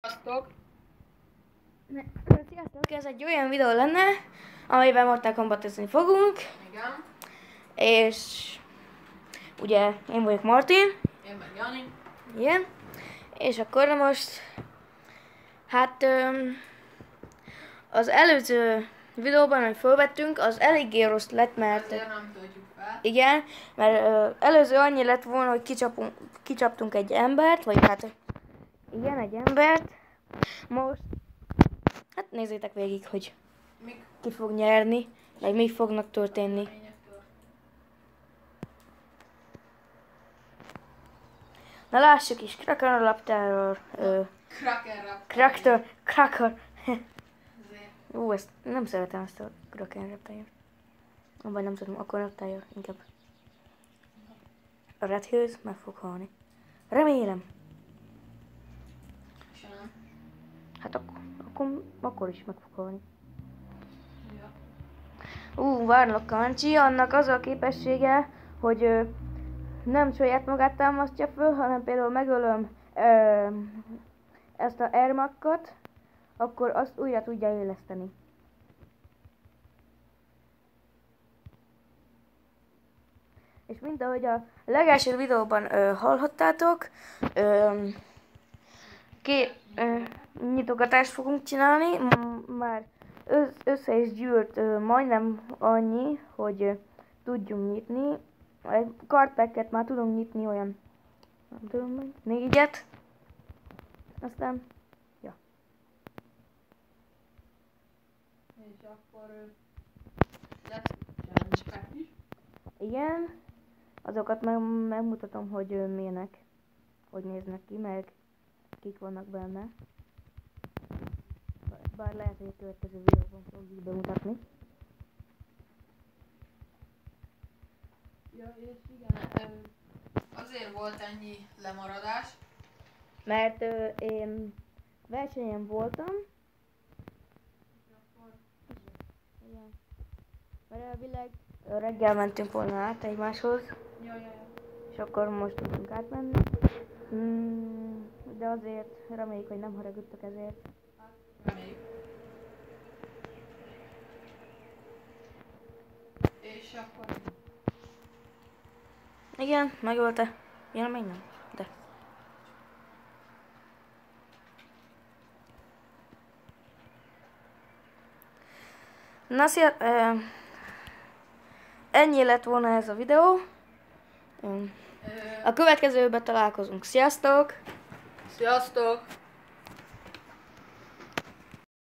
Sziasztok! Sziasztok! Ez egy olyan videó lenne, amiben Mortal Kombat-ozni fogunk. Igen. És ugye én vagyok Martin. Én meg Jani. Igen. És akkor most hát az előző videóban, amit felvettünk, az eléggé rossz lett, mert Ezért nem töltjük fel. igen, mert előző annyi lett volna, hogy kicsaptunk egy embert, vagy hát igen, egy embert. Most hát nézzétek végig, hogy Mik ki fog nyerni, meg mi fognak történni. reményektől? Na lássuk is, Kraken Raptor, Kraken Raptor. Kraken. Ezért. Ezt nem szeretem ezt a Kraken Raptor. Vagy nem tudom, akkor Raptor inkább. A Red Hills meg fog halni. Remélem. Se nem. Hát akkor is meg fog halni. Ja. Várlok Kancsi, annak az a képessége, hogy nem saját magát támasztja föl, hanem például megölöm ezt a Ermakkot, akkor azt újra tudja éleszteni. És mint ahogy a legelső videóban hallhattátok, nyitogatást fogunk csinálni. Már össze is gyűlt majdnem annyi, hogy tudjunk nyitni. Egy cardpacket már tudunk nyitni olyan, nem tudom, 4-et. Aztán, ja. És akkor lesz challenge pack is. Igen, azokat megmutatom, hogy milyenek, hogy néznek ki, meg kik vannak benne. Bár lehet, hogy a következő videóban fogjuk bemutatni. Ja, és igen, azért volt ennyi lemaradás. Mert én versenyen voltam. Igen. Mert elvileg reggel mentünk volna át egymáshoz, Ja. és akkor most tudunk átmenni. De azért reméljük, hogy nem haragudtak ezért. Hát, reméljük. És akkor Igen, megölte. Ja, még nem, de. Na, ennyi lett volna ez a videó. A következőben találkozunk. Sziasztok! sziasztok!